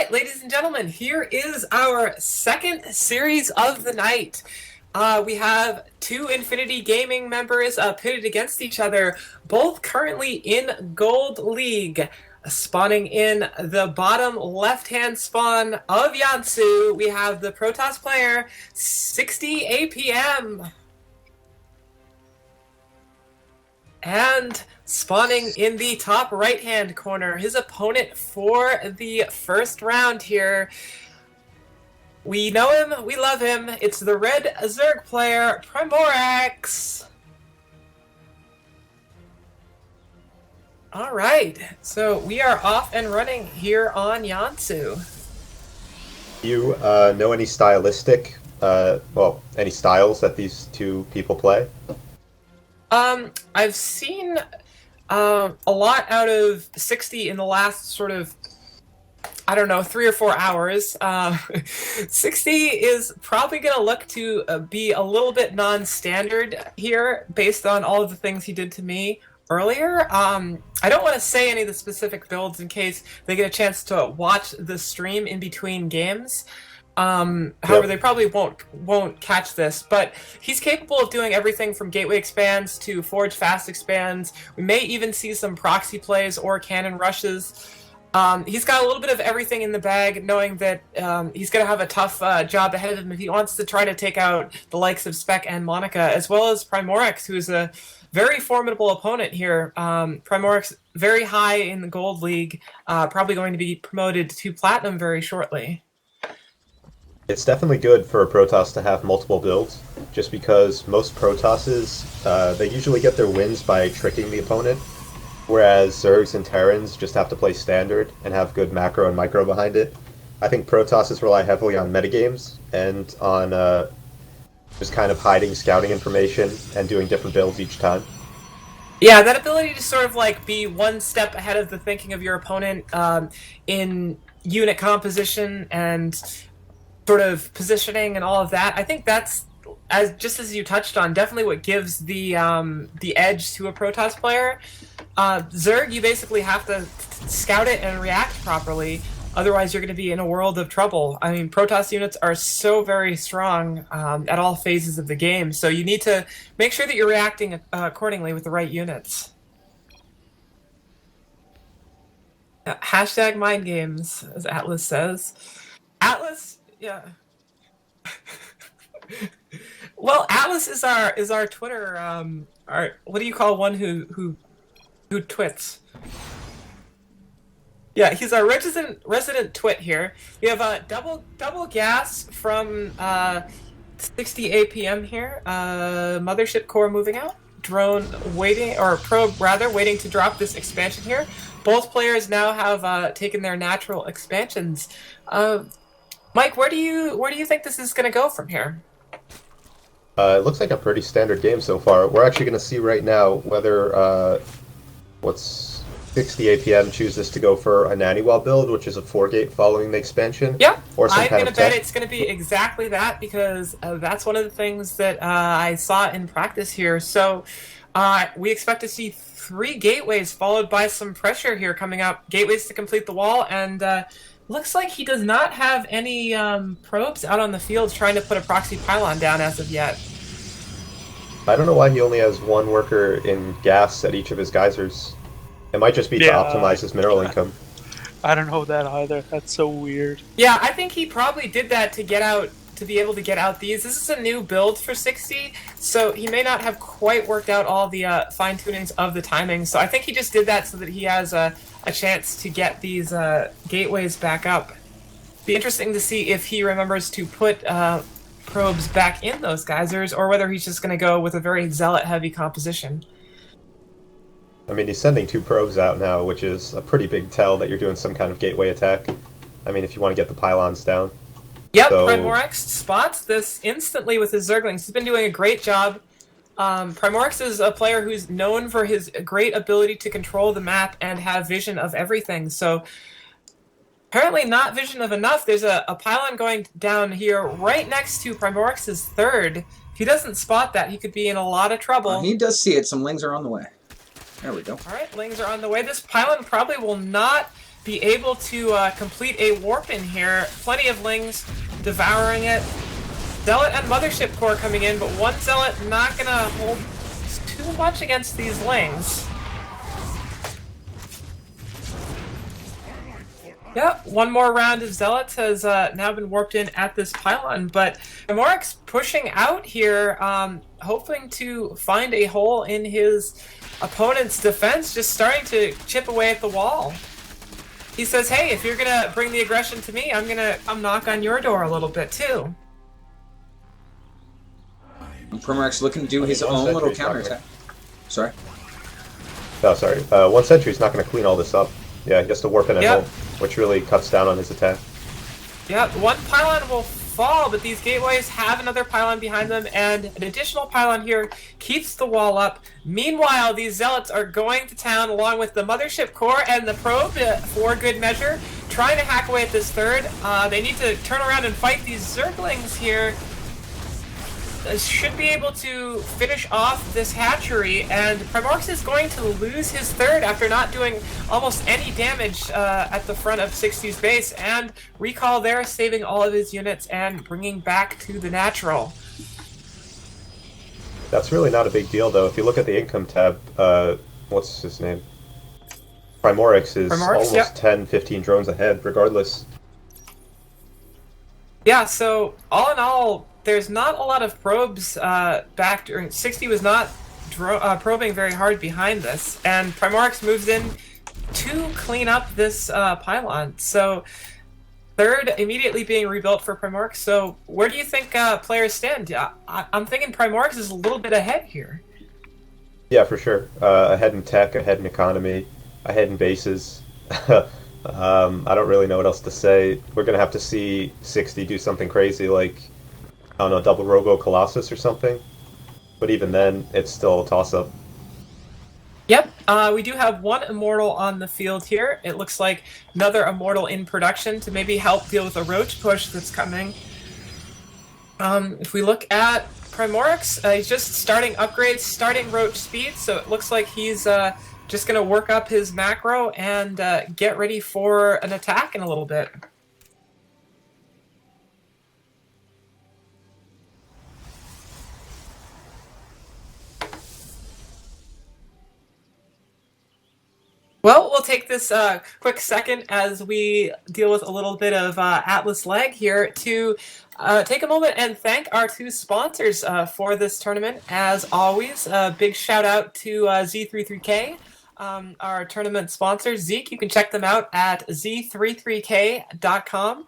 right, ladies and gentlemen, here is our second series of the night. We have two Infinity Gaming members pitted against each other, both currently in Gold League. Spawning in the bottom left-hand spawn of Yansu, we have the Protoss player, 60APM. And spawning in the top right-hand corner, his opponent for the first round here. We know him, we love him. It's the red Zerg player, Primorix. All right, so we are off and running here on Yansu. Do you know any stylistic, any styles that these two people play? I've seen a lot out of 60 in the last sort of, I don't know, 3 or 4 hours. 60 is probably going to look to be a little bit non-standard here based on all of the things he did to me earlier. I don't want to say any of the specific builds in case they get a chance to watch the stream in between games. However, they probably won't catch this, but he's capable of doing everything from gateway expands to forge fast expands. We may even see some proxy plays or cannon rushes. He's got a little bit of everything in the bag, knowing that he's going to have a tough job ahead of him if he wants to try to take out the likes of Spec and Monica, as well as Primorix, who's a very formidable opponent here. Primorix very high in the Gold League, probably going to be promoted to Platinum very shortly. It's definitely good for a Protoss to have multiple builds, just because most Protosses, they usually get their wins by tricking the opponent, whereas Zergs and Terrans just have to play standard and have good macro and micro behind it. I think Protosses rely heavily on metagames and on just kind of hiding scouting information and doing different builds each time. Yeah, that ability to sort of like be one step ahead of the thinking of your opponent in unit composition and sort of positioning and all of that. I think that's, just as you touched on, definitely what gives the edge to a Protoss player. Zerg, you basically have to scout it and react properly, otherwise you're going to be in a world of trouble. I mean, Protoss units are so very strong at all phases of the game, so you need to make sure that you're reacting accordingly with the right units. Hashtag mind games, as Atlas says. Atlas, yeah. Well, Atlas is our Twitter. Our, what do you call one who twits? Yeah, he's our resident twit here. We have a double gas from 60APM here. Mothership core moving out. Drone waiting, or probe rather, waiting to drop this expansion here. Both players now have taken their natural expansions. Mike, where do you think this is going to go from here? It looks like a pretty standard game so far. We're actually going to see right now whether 60APM chooses to go for a Naniwal build, which is a 4-gate following the expansion. Yeah, or some I'm kind going of to bet tech. it's going to be exactly that, because that's one of the things that I saw in practice here. So we expect to see 3 gateways followed by some pressure here coming up. Gateways to complete the wall, and looks like he does not have any probes out on the field trying to put a proxy pylon down as of yet. I don't know why he only has 1 worker in gas at each of his geysers. It might just be to optimize his mineral income. I don't know that either. That's so weird. Yeah, I think he probably did that to get out, to be able to get out these. This is a new build for 60, so he may not have quite worked out all the fine-tunings of the timing. So I think he just did that so that he has a chance to get these gateways back up. Be interesting to see if he remembers to put probes back in those geysers, or whether he's just going to go with a very zealot-heavy composition. I mean, he's sending 2 probes out now, which is a pretty big tell that you're doing some kind of gateway attack. I mean, if you want to get the pylons down. Yep, So... Primorix spots this instantly with his Zerglings. He's been doing a great job. Primorix is a player who's known for his great ability to control the map and have vision of everything. So apparently not vision of enough. There's a pylon going down here right next to Primorix's 3rd. If he doesn't spot that, he could be in a lot of trouble. He does see it. Some lings are on the way. There we go. All right, lings are on the way. This pylon probably will not be able to complete a warp in here. Plenty of Lings devouring it. Zealot and Mothership Core coming in, but one Zealot not going to hold too much against these Lings. Yeah, one more round of Zealots has now been warped in at this pylon, but Primorix pushing out here, hoping to find a hole in his opponent's defense, just starting to chip away at the wall. He says, hey, if you're gonna bring the aggression to me, I'm gonna come knock on your door a little bit too. Primorix looking to do his own little counterattack. Sorry? Oh, sorry. 1 Sentry's not going to clean all this up. Yeah, he has to warp in at home, which really cuts down on his attack. Yeah, one pylon will fall, but these gateways have another pylon behind them, and an additional pylon here keeps the wall up. Meanwhile, these Zealots are going to town along with the Mothership Core and the Probe for good measure, trying to hack away at this third. They need to turn around and fight these Zerglings here. Should be able to finish off this hatchery, and Primorix is going to lose his third after not doing almost any damage at the front of 60's base, and recall there, saving all of his units and bringing back to the natural. That's really not a big deal, though. If you look at the income tab, what's his name? Primorix is almost 10, 15 drones ahead, regardless. Yeah, so all in all, there's not a lot of probes back during... 60 was not probing very hard behind this, and Primorix moves in to clean up this pylon. So third immediately being rebuilt for Primorix. So where do you think players stand? I'm thinking Primorix is a little bit ahead here. Yeah, for sure. Ahead in tech, ahead in economy, ahead in bases. I don't really know what else to say. We're going to have to see 60 do something crazy like, I don't know, double Rogo Colossus or something. But even then, it's still a toss-up. Yep, we do have one Immortal on the field here. It looks like another Immortal in production to maybe help deal with a Roach push that's coming. If we look at Primorix, he's just starting upgrades, starting Roach speed, so it looks like he's just going to work up his macro and get ready for an attack in a little bit. Well, we'll take this quick second as we deal with a little bit of Atlas lag here to take a moment and thank our two sponsors for this tournament. As always, a big shout out to Z33K, our tournament sponsors. Zeke, you can check them out at z33k.com.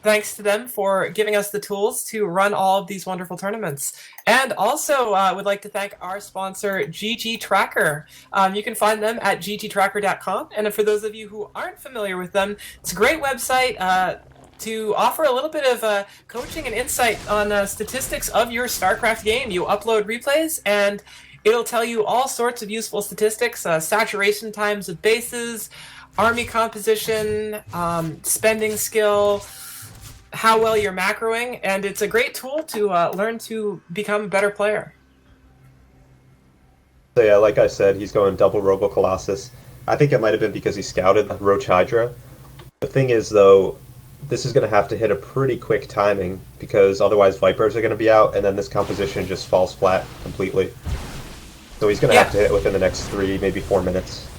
Thanks to them for giving us the tools to run all of these wonderful tournaments. And also, would like to thank our sponsor, GGTracker. You can find them at GGTracker.com. And for those of you who aren't familiar with them, it's a great website to offer a little bit of coaching and insight on statistics of your StarCraft game. You upload replays, and it'll tell you all sorts of useful statistics, saturation times of bases, army composition, spending skill, how well you're macroing, and it's a great tool to learn to become a better player. So yeah, like I said, he's going double Robo Colossus. I think it might have been because he scouted the Roach Hydra. The thing is, though, this is going to have to hit a pretty quick timing, because otherwise Vipers are going to be out, and then this composition just falls flat completely. So he's going to have to hit it within the next 3, maybe 4 minutes.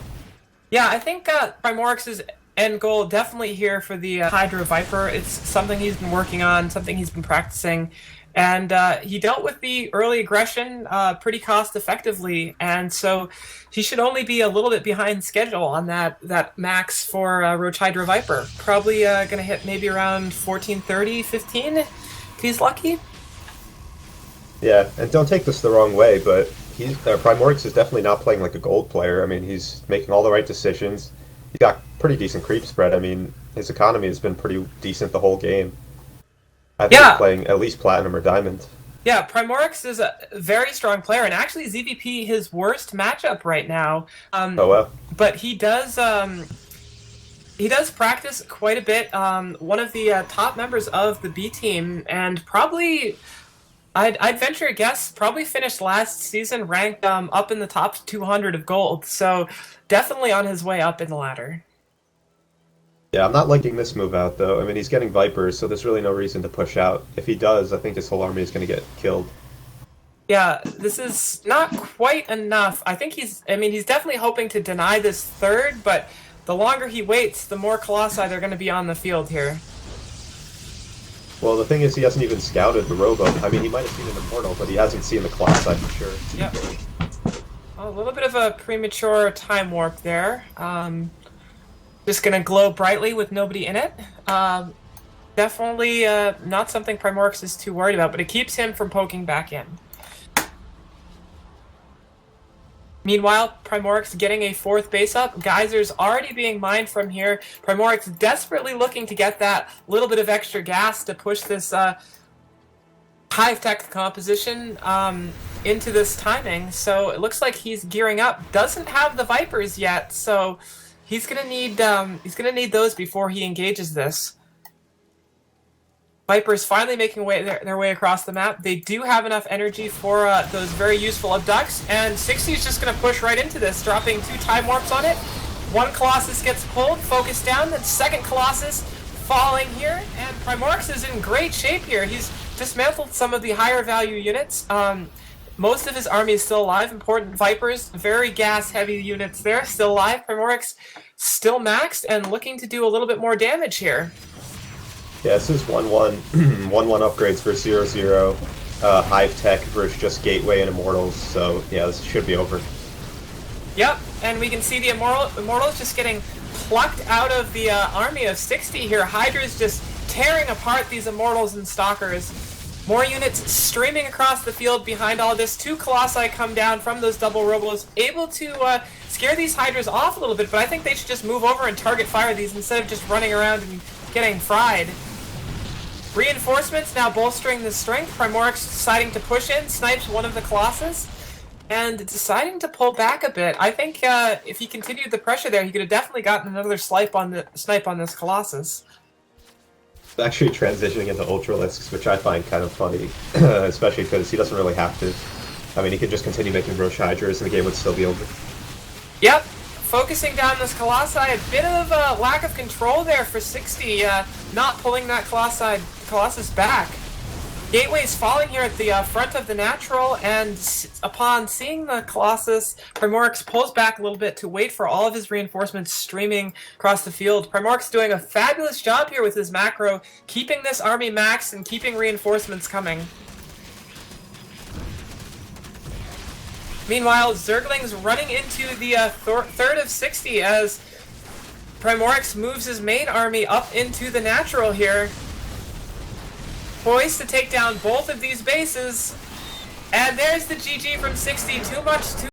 Yeah, I think Primorix's end goal definitely here for the Hydra Viper. It's something he's been working on, something he's been practicing, and he dealt with the early aggression pretty cost effectively, and so he should only be a little bit behind schedule on that max for Roach Hydra Viper. Probably going to hit maybe around 14:30, 15 if he's lucky. Yeah, and don't take this the wrong way, but Primorix is definitely not playing like a gold player. I mean, he's making all the right decisions. He's got pretty decent creep spread. I mean, his economy has been pretty decent the whole game. I think he's playing at least Platinum or Diamond. Yeah, Primorix is a very strong player, and actually ZVP his worst matchup right now. Oh, well. But he does practice quite a bit. One of the top members of the B team, and probably... I'd venture a guess, probably finished last season ranked up in the top 200 of gold, so definitely on his way up in the ladder. Yeah, I'm not liking this move out, though. I mean, he's getting Vipers, so there's really no reason to push out. If he does, I think his whole army is going to get killed. Yeah, this is not quite enough. I think he's definitely hoping to deny this third, but the longer he waits, the more Colossi they're going to be on the field here. Well, the thing is, he hasn't even scouted the Robo. I mean, he might have seen an Immortal, but he hasn't seen the Colossi for sure. Yep. A little bit of a premature time warp there. Just going to glow brightly with nobody in it. Definitely not something Primorix is too worried about, but it keeps him from poking back in. Meanwhile, Primorix getting a fourth base up. Geyser's already being mined from here. Primorix desperately looking to get that little bit of extra gas to push this hive-tech composition into this timing. So it looks like he's gearing up. Doesn't have the Vipers yet, so he's gonna need those before he engages this. Vipers finally making their way across the map. They do have enough energy for those very useful abducts, and 60 is just going to push right into this, dropping 2 time warps on it. One Colossus gets pulled, focused down, the second Colossus falling here, and Primorix is in great shape here. He's dismantled some of the higher value units. Most of his army is still alive. Important Vipers, very gas-heavy units there, still alive. Primorix still maxed and looking to do a little bit more damage here. Yeah, this is 1-1, 1-1 upgrades for 0-0, Hive Tech versus just Gateway and Immortals, so yeah, this should be over. Yep, and we can see the Immortals just getting plucked out of the army of 60 here. Hydra's just tearing apart these Immortals and Stalkers. More units streaming across the field behind all this. 2 Colossi come down from those double Robos, able to scare these Hydras off a little bit, but I think they should just move over and target fire these instead of just running around and getting fried. Reinforcements now bolstering the strength. Primorix deciding to push in, snipes one of the Colossus, and deciding to pull back a bit. I think if he continued the pressure there, he could have definitely gotten another snipe on this Colossus. It's actually transitioning into Ultralisks, which I find kind of funny, especially because he doesn't really have to. I mean, he could just continue making Roche Hydras and the game would still be over. Yep, focusing down this Colossi, a bit of a lack of control there for 60, not pulling that Colossus back. Gateway's falling here at the front of the natural, and upon seeing the Colossus, Primorix pulls back a little bit to wait for all of his reinforcements streaming across the field. Primorix doing a fabulous job here with his macro, keeping this army maxed and keeping reinforcements coming. Meanwhile, Zergling's running into the third of 60 as Primorix moves his main army up into the natural here. Poised to take down both of these bases. And there's the GG from 60. Too much, too